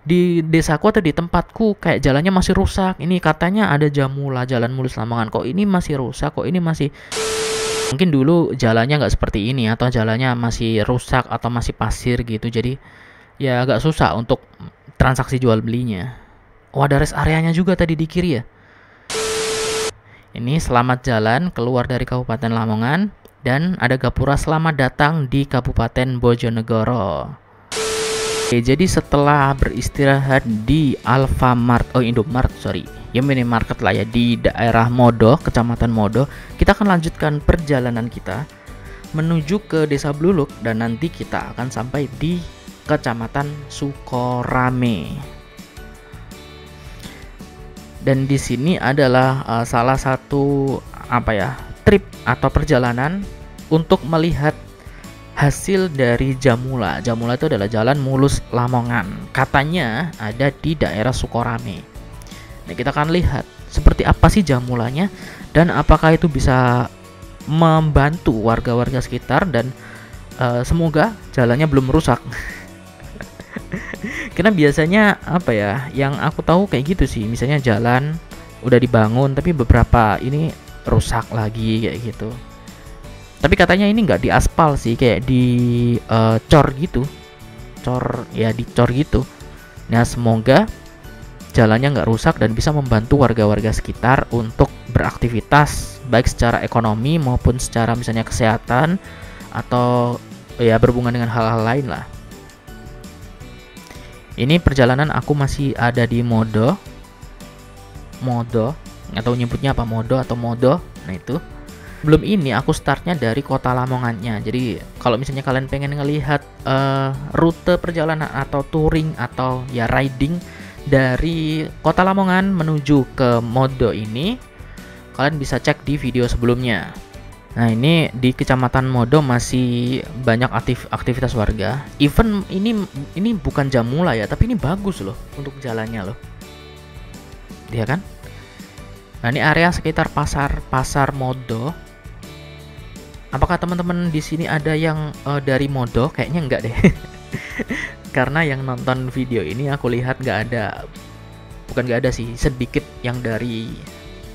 di desaku atau di tempatku kayak jalannya masih rusak. Ini katanya ada Jamula, Jalan Mulus Lamongan, kok ini masih rusak, kok ini masih, mungkin dulu jalannya nggak seperti ini atau jalannya masih rusak atau masih pasir gitu, jadi ya agak susah untuk transaksi jual belinya. Oh, ada rest areanya juga tadi di kiri ya. Ini selamat jalan keluar dari Kabupaten Lamongan, dan ada gapura selamat datang di Kabupaten Bojonegoro. Oke, jadi setelah beristirahat di Indomart, ya minimarket lah ya, di daerah Modo, Kecamatan Modo, kita akan lanjutkan perjalanan kita menuju ke Desa Bluluk, dan nanti kita akan sampai di Kecamatan Sukorame. Dan di sini adalah salah satu trip atau perjalanan untuk melihat hasil dari Jamula. Jamula itu adalah Jalan Mulus Lamongan. Katanya ada di daerah Sukorame. Nah, kita akan lihat seperti apa sih Jamulanya, dan apakah itu bisa membantu warga-warga sekitar, dan semoga jalannya belum rusak. Karena biasanya yang aku tahu kayak gitu sih, misalnya jalan udah dibangun tapi beberapa ini rusak lagi kayak gitu. Tapi katanya ini nggak diaspal sih, kayak di cor gitu, dicor gitu. Nah, semoga jalannya nggak rusak dan bisa membantu warga-warga sekitar untuk beraktivitas baik secara ekonomi maupun secara misalnya kesehatan atau ya berhubungan dengan hal-hal lain lah. Ini perjalanan aku masih ada di Modo, atau nyebutnya apa, Modo atau Modo. Nah, itu belum ini aku startnya dari kota Lamongannya. Jadi kalau misalnya kalian pengen ngelihat rute perjalanan atau touring atau ya riding dari kota Lamongan menuju ke Modo ini, kalian bisa cek di video sebelumnya. Nah, ini di Kecamatan Modo masih banyak aktivitas warga. Even ini bukan Jamula ya, tapi ini bagus loh untuk jalannya loh. Iya kan? Nah, ini area sekitar pasar Modo. Apakah teman-teman di sini ada yang dari Modo? Kayaknya enggak deh. Karena yang nonton video ini aku lihat bukan nggak ada sih, sedikit yang dari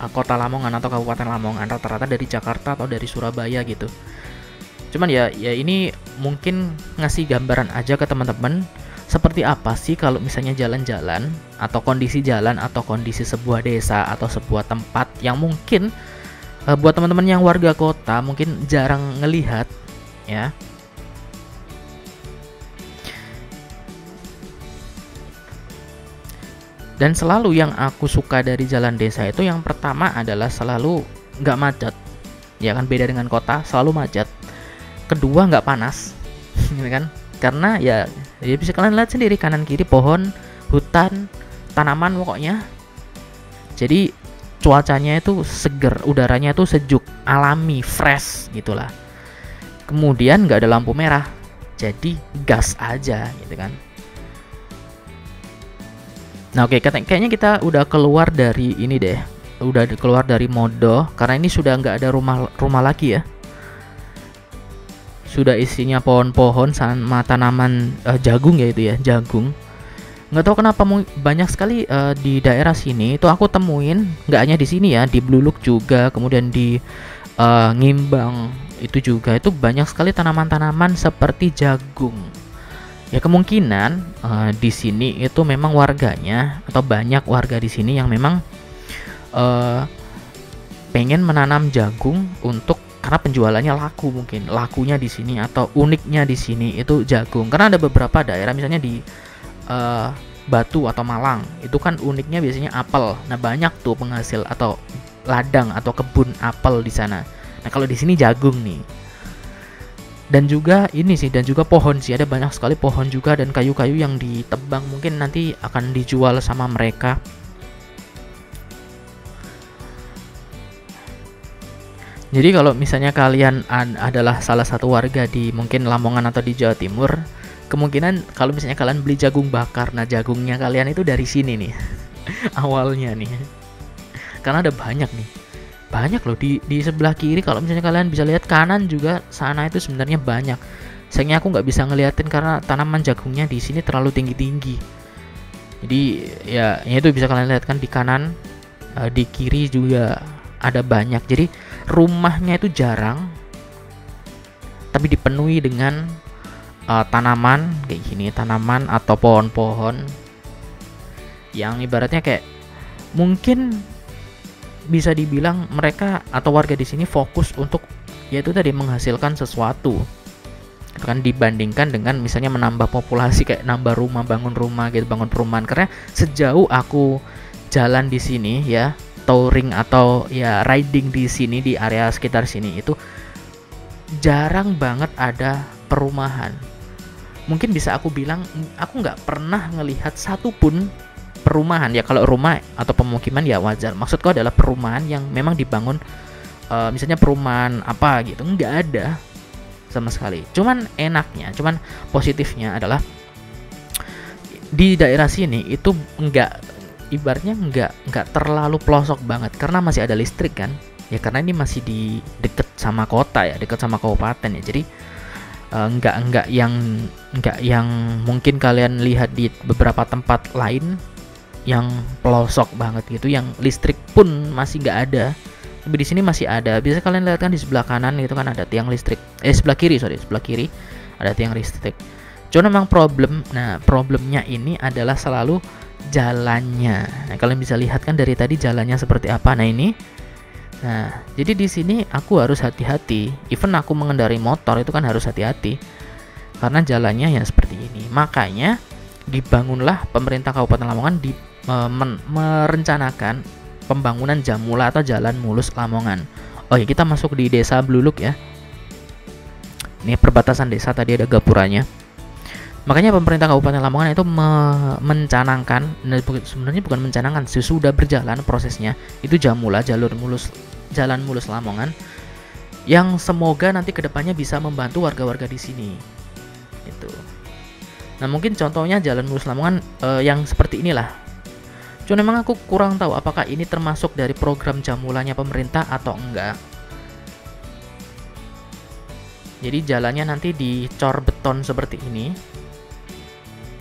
kota Lamongan atau Kabupaten Lamongan, rata-rata dari Jakarta atau dari Surabaya gitu. Cuman ya ini mungkin ngasih gambaran aja ke teman-teman seperti apa sih kalau misalnya jalan-jalan atau kondisi jalan atau kondisi sebuah desa atau sebuah tempat yang mungkin buat teman-teman yang warga kota mungkin jarang ngelihat ya. Dan selalu yang aku suka dari jalan desa itu yang pertama adalah selalu nggak macet. Ya kan, beda dengan kota, selalu macet. Kedua, nggak panas. Gitu kan? Karena ya bisa kalian lihat sendiri kanan kiri pohon, hutan, tanaman pokoknya. Jadi cuacanya itu seger, udaranya itu sejuk, alami, fresh gitulah. Kemudian nggak ada lampu merah, jadi gas aja gitu kan. Nah, oke, kayaknya kita udah keluar dari ini deh, udah keluar dari Modo, karena ini sudah nggak ada rumah lagi ya. Sudah isinya pohon-pohon sama tanaman jagung ya, itu ya, jagung. Nggak tahu kenapa banyak sekali di daerah sini itu aku temuin, nggak hanya di sini ya, di Bluluk juga, kemudian di Ngimbang itu juga, itu banyak sekali tanaman-tanaman seperti jagung. Ya kemungkinan di sini itu memang warganya atau banyak warga di sini yang memang pengen menanam jagung untuk karena penjualannya laku, mungkin lakunya di sini atau uniknya di sini itu jagung. Karena ada beberapa daerah misalnya di Batu atau Malang itu kan uniknya biasanya apel. Nah, banyak tuh penghasil atau ladang atau kebun apel di sana. Nah, kalau di sini jagung nih. Dan juga ini sih, dan juga pohon sih, ada banyak sekali pohon juga dan kayu-kayu yang ditebang, mungkin nanti akan dijual sama mereka. Jadi kalau misalnya kalian adalah salah satu warga di mungkin Lamongan atau di Jawa Timur, kemungkinan kalau misalnya kalian beli jagung bakar, nah jagungnya kalian itu dari sini nih. Awalnya nih. Karena ada banyak nih. Banyak loh di sebelah kiri, kalau misalnya kalian bisa lihat kanan juga sana itu sebenarnya banyak. Sayangnya aku nggak bisa ngeliatin karena tanaman jagungnya di sini terlalu tinggi-tinggi. Jadi ya itu bisa kalian lihat kan di kanan, di kiri juga ada banyak. Jadi rumahnya itu jarang, tapi dipenuhi dengan tanaman kayak gini, tanaman atau pohon-pohon yang ibaratnya kayak mungkin bisa dibilang mereka atau warga di sini fokus untuk yaitu tadi menghasilkan sesuatu kan, dibandingkan dengan misalnya menambah populasi kayak nambah rumah, bangun rumah gitu, bangun perumahan. Karena sejauh aku jalan di sini ya, touring atau ya riding di sini di area sekitar sini itu jarang banget ada perumahan. Mungkin bisa aku bilang aku nggak pernah ngelihat satupun perumahan ya. Kalau rumah atau pemukiman ya wajar, maksudku adalah perumahan yang memang dibangun misalnya perumahan apa gitu, nggak ada sama sekali. Cuman positifnya adalah di daerah sini itu ibaratnya nggak terlalu pelosok banget karena masih ada listrik kan ya, karena ini masih di deket sama kota ya, deket sama kabupaten ya. Jadi nggak yang mungkin kalian lihat di beberapa tempat lain yang pelosok banget gitu, yang listrik pun masih nggak ada. Tapi di sini masih ada. Bisa kalian lihat kan di sebelah kanan gitu kan ada tiang listrik. Sebelah kiri ada tiang listrik. Cuma memang problemnya ini adalah selalu jalannya. Nah, kalian bisa lihat kan dari tadi jalannya seperti apa. Nah, ini. Nah, jadi di sini aku harus hati-hati. Even aku mengendarai motor itu kan harus hati-hati. Karena jalannya ya seperti ini. Makanya dibangunlah pemerintah Kabupaten Lamongan merencanakan pembangunan Jamula atau Jalan Mulus Lamongan. Oh ya, kita masuk di Desa Bluluk ya. Ini perbatasan desa, tadi ada gapuranya. Makanya pemerintah Kabupaten Lamongan itu mencanangkan, sebenarnya bukan mencanangkan, sudah berjalan prosesnya. Itu Jamula, Jalan Mulus Lamongan, yang semoga nanti kedepannya bisa membantu warga-warga di sini. Itu. Nah, mungkin contohnya Jalan Mulus Lamongan yang seperti inilah. Cuma memang aku kurang tahu apakah ini termasuk dari program Jamulanya pemerintah atau enggak. Jadi jalannya nanti dicor beton seperti ini.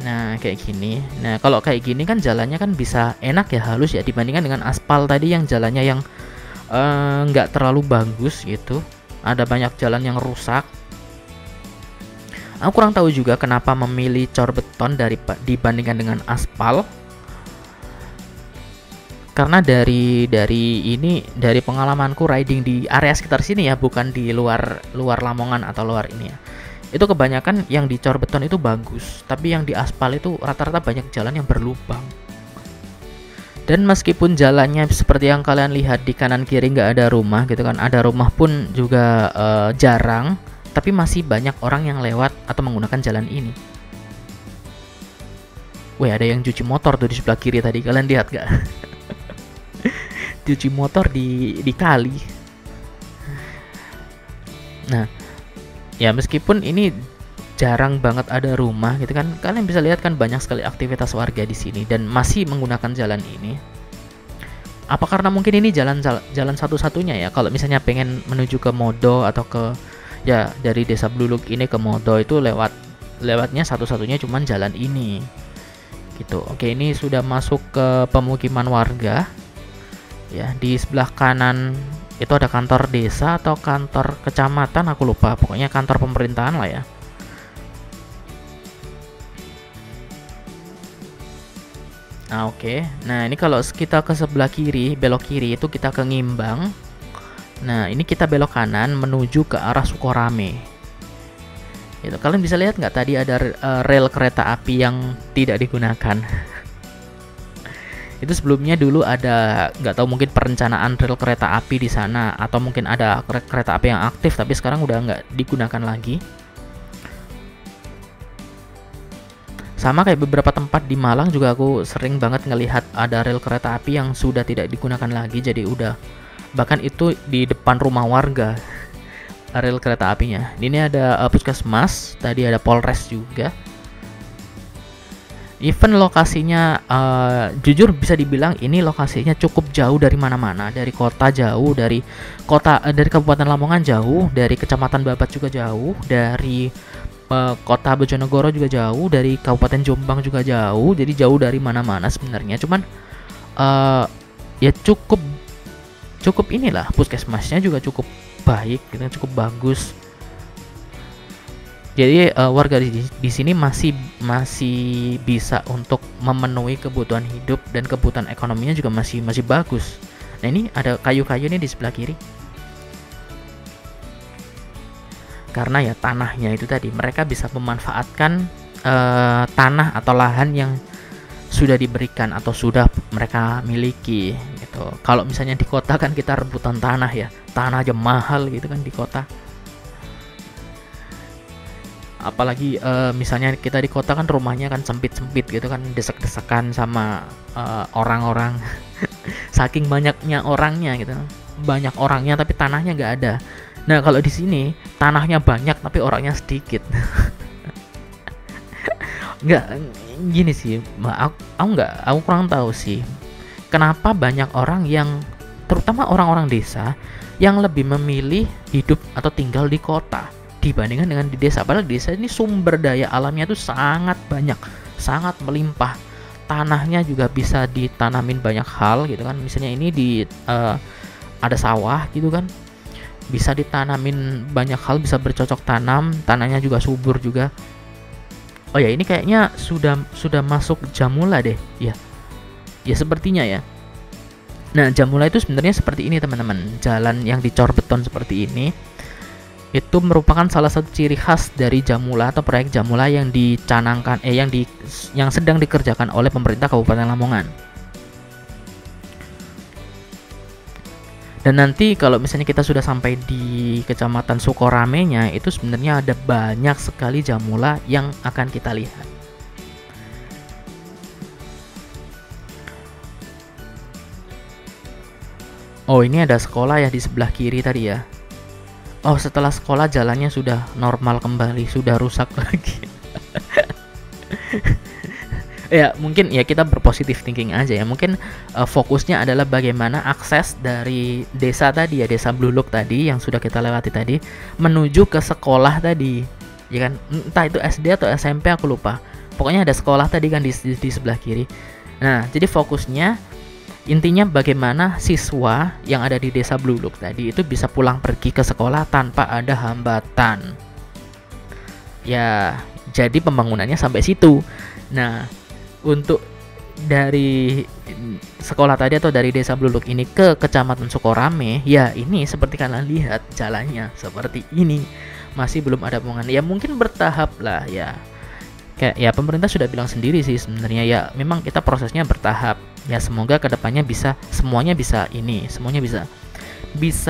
Nah, kayak gini. Nah, kalau kayak gini kan jalannya kan bisa enak ya, halus ya, dibandingkan dengan aspal tadi yang jalannya yang nggak terlalu bagus gitu. Ada banyak jalan yang rusak. Aku kurang tahu juga kenapa memilih cor beton dibandingkan dengan aspal. Karena dari pengalamanku riding di area sekitar sini ya, bukan di luar Lamongan atau luar ini ya, itu kebanyakan yang dicor beton itu bagus, tapi yang di aspal itu rata-rata banyak jalan yang berlubang. Dan meskipun jalannya seperti yang kalian lihat di kanan kiri nggak ada rumah gitu kan, ada rumah pun juga jarang, tapi masih banyak orang yang lewat atau menggunakan jalan ini. Wih, ada yang cuci motor tuh di sebelah kiri tadi, kalian lihat gak? Cuci motor di kali. Nah, ya meskipun ini jarang banget ada rumah gitu kan, kalian bisa lihat kan banyak sekali aktivitas warga di sini dan masih menggunakan jalan ini. Apa karena mungkin ini jalan satu-satunya ya? Kalau misalnya pengen menuju ke Modo atau ke ya dari Desa Bluluk ini ke Modo itu lewatnya satu-satunya cuman jalan ini. Gitu. Oke, ini sudah masuk ke pemukiman warga. Ya, di sebelah kanan itu ada kantor desa atau kantor kecamatan, aku lupa, pokoknya kantor pemerintahan lah ya. Nah, oke. Nah, ini kalau kita ke sebelah kiri, belok kiri itu kita ke Ngimbang. Nah, ini kita belok kanan menuju ke arah Sukorame. Itu kalian bisa lihat nggak tadi ada rel kereta api yang tidak digunakan. Itu sebelumnya dulu ada, nggak tahu mungkin perencanaan rel kereta api di sana atau mungkin ada kereta api yang aktif tapi sekarang udah nggak digunakan lagi. Sama kayak beberapa tempat di Malang juga aku sering banget ngelihat ada rel kereta api yang sudah tidak digunakan lagi, jadi udah bahkan itu di depan rumah warga rel kereta apinya. Ini ada puskesmas, tadi ada Polres juga. Even lokasinya jujur bisa dibilang ini lokasinya cukup jauh dari mana-mana, dari kota jauh, dari Kabupaten Lamongan jauh, dari Kecamatan Babat juga jauh, dari Kota Bojonegoro juga jauh, dari Kabupaten Jombang juga jauh, jadi jauh dari mana-mana sebenarnya. Cuman ya cukup inilah, puskesmasnya juga cukup baik gitu, cukup bagus. Jadi warga di sini masih bisa untuk memenuhi kebutuhan hidup, dan kebutuhan ekonominya juga masih bagus. Nah, ini ada kayu-kayu nih di sebelah kiri. Karena ya tanahnya itu tadi, mereka bisa memanfaatkan tanah atau lahan yang sudah diberikan atau sudah mereka miliki gitu. Kalau misalnya di kota kan kita rebutan tanah ya, tanah aja mahal gitu kan di kota. Apalagi misalnya kita di kota kan rumahnya kan sempit-sempit gitu kan, desek-desekan sama orang-orang. Saking banyaknya orangnya gitu, banyak orangnya tapi tanahnya nggak ada. Nah, kalau di sini tanahnya banyak tapi orangnya sedikit. Nggak gini sih, aku kurang tahu sih kenapa banyak orang yang, terutama orang-orang desa, yang lebih memilih hidup atau tinggal di kota dibandingkan dengan di desa. Padahal di desa ini sumber daya alamnya tuh sangat banyak, sangat melimpah. Tanahnya juga bisa ditanamin banyak hal gitu kan. Misalnya ini ada sawah gitu kan, bisa ditanamin banyak hal, bisa bercocok tanam, tanahnya juga subur juga. Oh ya, ini kayaknya sudah masuk Jamula deh ya. Ya sepertinya ya. Nah, Jamula itu sebenarnya seperti ini teman-teman. Jalan yang dicor beton seperti ini itu merupakan salah satu ciri khas dari Jamula atau proyek Jamula yang dicanangkan yang sedang dikerjakan oleh pemerintah Kabupaten Lamongan. Dan nanti kalau misalnya kita sudah sampai di Kecamatan Sukoramenya, itu sebenarnya ada banyak sekali Jamula yang akan kita lihat. Oh, ini ada sekolah ya di sebelah kiri tadi ya. Oh, setelah sekolah jalannya sudah normal kembali, sudah rusak lagi. Ya mungkin ya kita berpositif thinking aja ya. Mungkin fokusnya adalah bagaimana akses dari desa tadi ya, desa Bluluk tadi yang sudah kita lewati tadi, menuju ke sekolah tadi ya kan, entah itu SD atau SMP aku lupa, pokoknya ada sekolah tadi kan di sebelah kiri. Nah, jadi fokusnya intinya bagaimana siswa yang ada di desa Bluluk tadi itu bisa pulang pergi ke sekolah tanpa ada hambatan ya. Jadi pembangunannya sampai situ. Nah, untuk dari sekolah tadi atau dari desa Bluluk ini ke Kecamatan Sukorame, ya ini seperti kalian lihat jalannya seperti ini, masih belum ada pembangunan. Ya mungkin bertahap lah ya. Kayak ya pemerintah sudah bilang sendiri sih sebenarnya ya, memang kita prosesnya bertahap. Ya semoga kedepannya semuanya bisa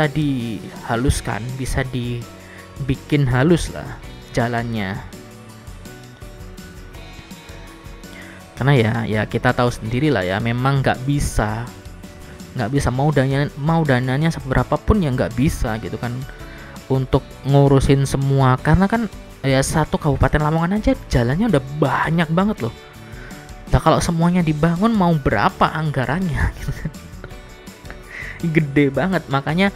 dihaluskan, bisa dibikin halus lah jalannya. Karena ya kita tahu sendiri lah ya, memang nggak bisa mau dananya seberapa pun ya nggak bisa gitu kan untuk ngurusin semua. Karena kan ya satu Kabupaten Lamongan aja jalannya udah banyak banget loh. Nah, kalau semuanya dibangun mau berapa anggarannya gitu kan. Gede banget, makanya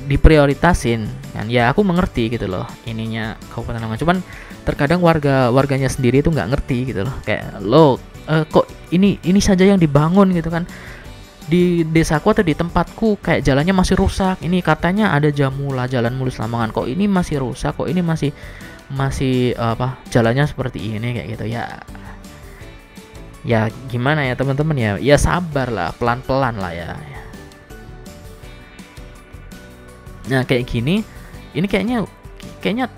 diprioritasin kan. Ya aku mengerti gitu loh ininya Kabupaten Lamongan, cuman terkadang warganya sendiri itu nggak ngerti gitu loh, kayak kok ini saja yang dibangun gitu kan, di desaku atau di tempatku kayak jalannya masih rusak, ini katanya ada Jamula Jalan Mulus Lamongan, kok ini masih rusak, kok ini masih jalannya seperti ini kayak gitu ya gimana ya teman-teman ya sabar lah, pelan-pelan lah ya. Nah kayak gini, ini kayaknya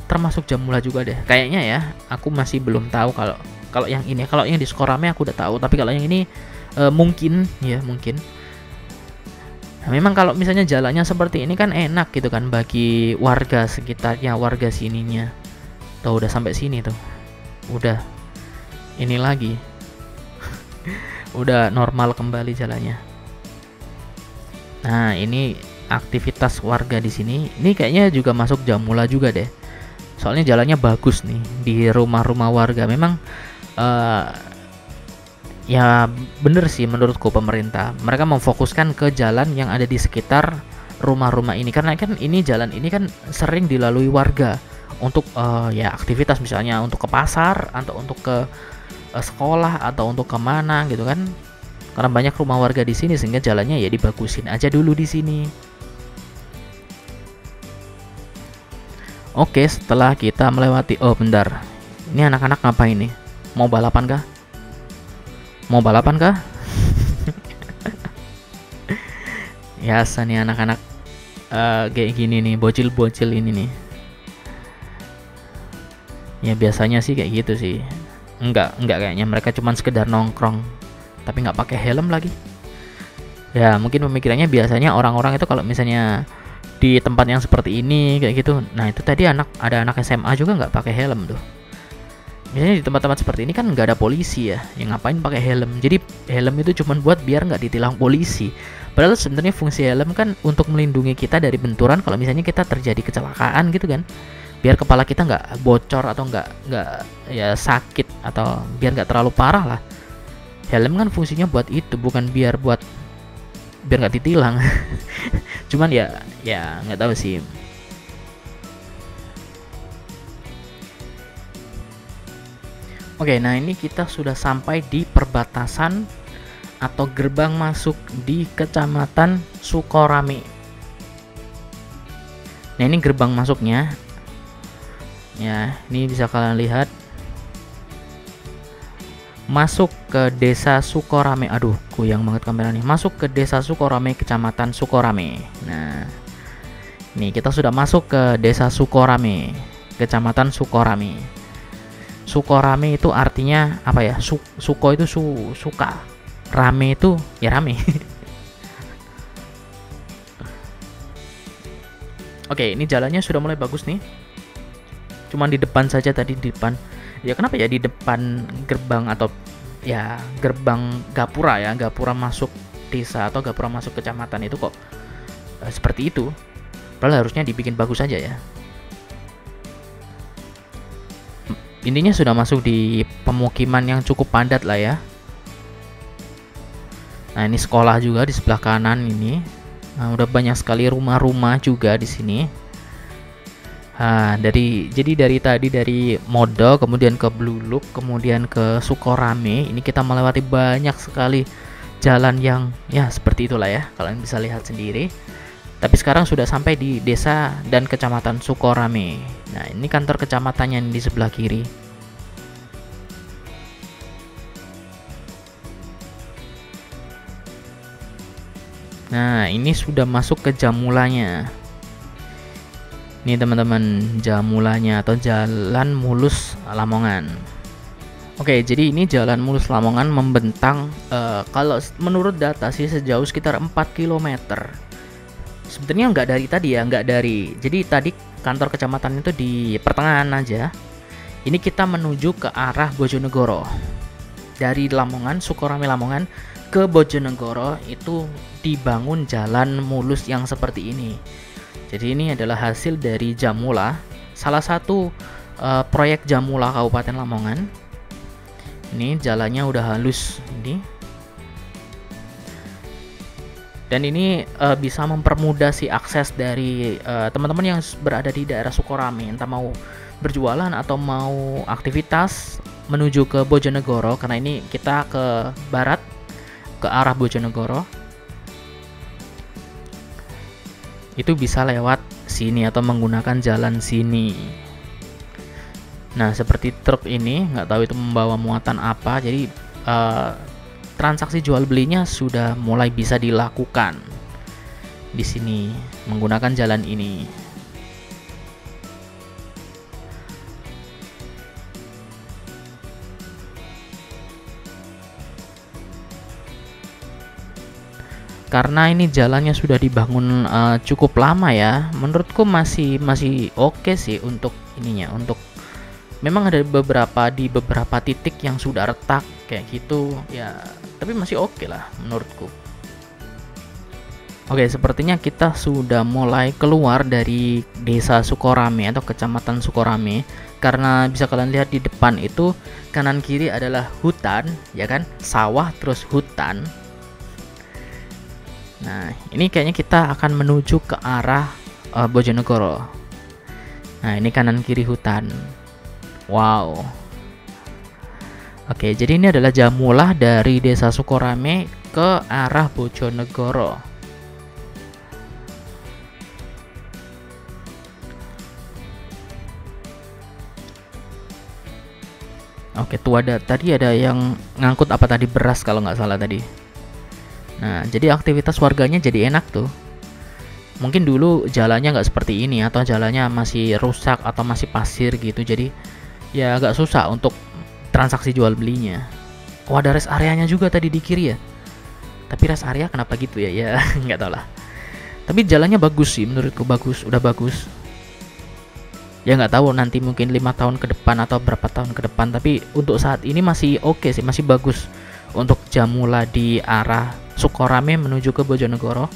termasuk Jamula juga deh kayaknya ya. Aku masih belum tahu kalau yang ini. Kalau yang di Sukorame aku udah tahu, tapi kalau yang ini mungkin. Nah, memang kalau misalnya jalannya seperti ini kan enak gitu kan bagi warga sekitarnya, warga sininya. Tuh udah sampai sini tuh, udah ini lagi udah normal kembali jalannya. Nah ini aktivitas warga di sini. Ini kayaknya juga masuk Jamula juga deh. Soalnya jalannya bagus nih di rumah-rumah warga. Memang ya bener sih menurutku pemerintah. Mereka memfokuskan ke jalan yang ada di sekitar rumah-rumah ini, karena kan ini jalan ini kan sering dilalui warga. untuk ya aktivitas, misalnya untuk ke pasar atau untuk ke sekolah atau untuk kemana gitu kan, karena banyak rumah warga di sini sehingga jalannya ya dibagusin aja dulu di sini. Oke, setelah kita melewati, oh bentar, ini anak-anak ngapain nih? Mau balapan kah? Mau balapan kah? Biasa nih anak-anak kayak gini nih, bocil-bocil ini nih. Ya biasanya sih kayak gitu sih. Enggak kayaknya mereka cuman sekedar nongkrong, tapi nggak pakai helm lagi. Ya mungkin pemikirannya biasanya orang-orang itu kalau misalnya di tempat yang seperti ini kayak gitu. Nah itu tadi ada anak SMA juga nggak pakai helm tuh. Misalnya di tempat-tempat seperti ini kan nggak ada polisi ya, yang ngapain pakai helm. Jadi helm itu cuma buat biar nggak ditilang polisi. Padahal sebenarnya fungsi helm kan untuk melindungi kita dari benturan kalau misalnya kita terjadi kecelakaan gitu kan. Biar kepala kita nggak bocor atau nggak ya sakit, atau biar nggak terlalu parah lah. Helm kan fungsinya buat itu, bukan biar nggak ditilang. Cuman ya nggak tahu sih. Oke, nah ini kita sudah sampai di perbatasan atau gerbang masuk di Kecamatan Sukorame. Nah ini gerbang masuknya. Ya, ini bisa kalian lihat. Masuk ke Desa Sukorame. Aduh, goyang banget kamera nih. Masuk ke Desa Sukorame, Kecamatan Sukorame. Nah, nih kita sudah masuk ke Desa Sukorame, Kecamatan Sukorame. Sukorame itu artinya apa ya? Suko itu suka. Rame itu ya rame. Oke, ini jalannya sudah mulai bagus nih. Cuman di depan saja tadi, di depan. Ya kenapa ya di depan gerbang atau ya gerbang gapura ya, gapura masuk desa atau gapura masuk kecamatan itu kok seperti itu. Padahal harusnya dibikin bagus aja ya. Intinya sudah masuk di pemukiman yang cukup padat lah ya. Nah ini sekolah juga di sebelah kanan ini. Nah, udah banyak sekali rumah-rumah juga di sini. Nah, jadi dari tadi dari Modo kemudian ke Bluluk kemudian ke Sukorame, ini kita melewati banyak sekali jalan yang ya seperti itulah ya, kalian bisa lihat sendiri. Tapi sekarang sudah sampai di desa dan kecamatan Sukorame. Nah ini kantor kecamatannya di sebelah kiri. Nah ini sudah masuk ke Jamulanya. Ini teman-teman, Jamulanya atau Jalan Mulus Lamongan. Oke, jadi ini Jalan Mulus Lamongan membentang kalau menurut data sih sejauh sekitar 4 km. Sebenarnya nggak dari tadi ya, nggak dari. Jadi tadi kantor kecamatan itu di pertengahan aja. Ini kita menuju ke arah Bojonegoro. Dari Lamongan, Sukorame Lamongan ke Bojonegoro itu dibangun jalan mulus yang seperti ini. Jadi ini adalah hasil dari Jamula, salah satu proyek Jamula Kabupaten Lamongan. Ini jalannya udah halus ini. Dan ini bisa mempermudah si akses dari teman-teman yang berada di daerah Sukorame, entah mau berjualan atau mau aktivitas menuju ke Bojonegoro, karena ini kita ke barat ke arah Bojonegoro. Itu bisa lewat sini atau menggunakan jalan sini. Nah seperti truk ini, nggak tahu itu membawa muatan apa, jadi transaksi jual belinya sudah mulai bisa dilakukan di sini menggunakan jalan ini. Karena ini jalannya sudah dibangun cukup lama ya, menurutku masih oke sih untuk ininya. Untuk memang ada beberapa titik yang sudah retak kayak gitu ya, tapi masih oke lah menurutku. Oke, sepertinya kita sudah mulai keluar dari desa Sukorame atau kecamatan Sukorame, karena bisa kalian lihat di depan itu kanan kiri adalah hutan ya kan, sawah terus hutan. Nah, ini kayaknya kita akan menuju ke arah Bojonegoro. Nah, ini kanan kiri hutan. Wow. Oke, jadi ini adalah Jamulah dari Desa Sukorame ke arah Bojonegoro. Oke, tadi ada yang ngangkut apa tadi, beras kalau nggak salah tadi. Nah, jadi aktivitas warganya jadi enak tuh. Mungkin dulu jalannya nggak seperti ini, atau jalannya masih rusak atau masih pasir gitu, jadi ya agak susah untuk transaksi jual belinya. Oh, ada rest areanya juga tadi di kiri ya, tapi rest area kenapa gitu ya, ya nggak tahu lah. Tapi jalannya bagus sih, menurutku bagus, udah bagus. Ya nggak tahu nanti mungkin 5 tahun ke depan atau berapa tahun ke depan, tapi untuk saat ini masih oke sih, masih bagus untuk Jamulah di arah Sukorame menuju ke Bojonegoro.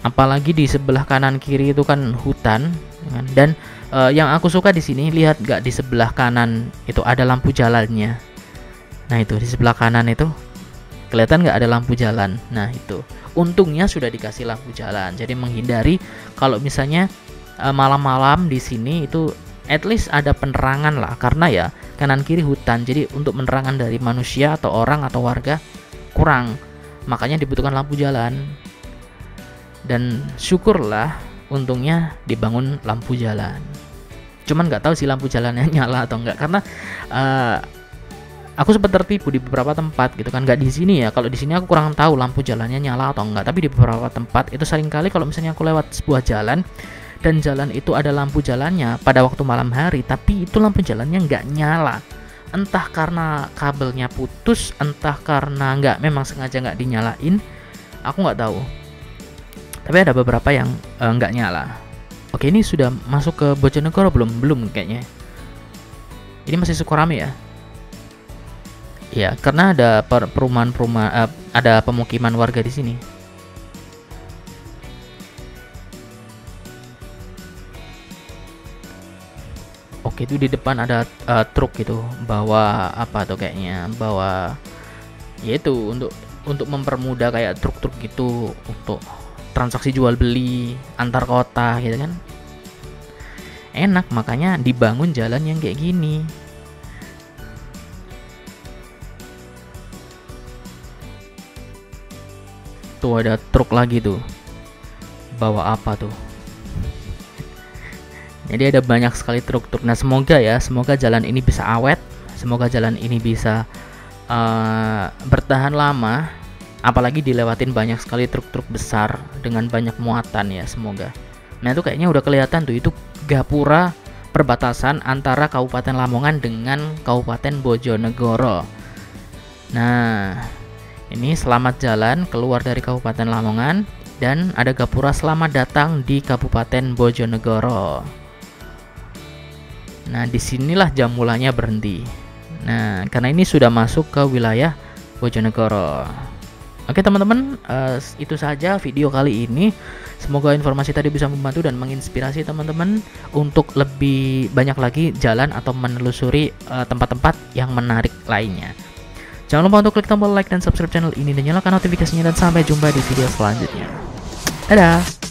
Apalagi di sebelah kanan kiri itu kan hutan, kan? Dan yang aku suka di sini, lihat nggak, di sebelah kanan itu ada lampu jalannya. Nah, itu di sebelah kanan itu kelihatan nggak ada lampu jalan. Nah, itu untungnya sudah dikasih lampu jalan, jadi menghindari kalau misalnya malam-malam di sini itu at least ada penerangan lah, karena ya kanan kiri hutan, jadi untuk penerangan dari manusia atau orang atau warga kurang, makanya dibutuhkan lampu jalan. Dan syukurlah untungnya dibangun lampu jalan. Cuman nggak tahu sih lampu jalannya nyala atau enggak, karena aku sempat tertipu di beberapa tempat gitu kan. Nggak di sini ya, kalau di sini aku kurang tahu lampu jalannya nyala atau enggak, tapi di beberapa tempat itu seringkali kalau misalnya aku lewat sebuah jalan dan jalan itu ada lampu jalannya pada waktu malam hari, tapi itu lampu jalannya nggak nyala. Entah karena kabelnya putus, entah karena memang sengaja nggak dinyalain, aku nggak tahu. Tapi ada beberapa yang nggak nyala. Oke, ini sudah masuk ke Bojonegoro belum kayaknya. Ini masih Sukorame ya. Ya, karena ada perumahan-perumahan, ada pemukiman warga di sini. Oke, itu di depan ada truk gitu, bawa apa tuh kayaknya, bawa yaitu untuk mempermudah kayak truk-truk gitu untuk transaksi jual beli antar kota gitu kan. Enak, makanya dibangun jalan yang kayak gini. Tuh ada truk lagi tuh, bawa apa tuh. Jadi ada banyak sekali truk-truk. Nah, semoga jalan ini bisa awet, semoga jalan ini bisa bertahan lama. Apalagi dilewatin banyak sekali truk-truk besar dengan banyak muatan ya, semoga. Nah, itu kayaknya udah kelihatan tuh, itu gapura perbatasan antara Kabupaten Lamongan dengan Kabupaten Bojonegoro. Nah, ini selamat jalan keluar dari Kabupaten Lamongan, dan ada gapura selamat datang di Kabupaten Bojonegoro. Nah, disinilah Jamulahnya berhenti. Nah, karena ini sudah masuk ke wilayah Bojonegoro. Oke teman-teman, itu saja video kali ini. Semoga informasi tadi bisa membantu dan menginspirasi teman-teman untuk lebih banyak lagi jalan atau menelusuri tempat-tempat yang menarik lainnya. Jangan lupa untuk klik tombol like dan subscribe channel ini dan nyalakan notifikasinya, dan sampai jumpa di video selanjutnya. Dadah!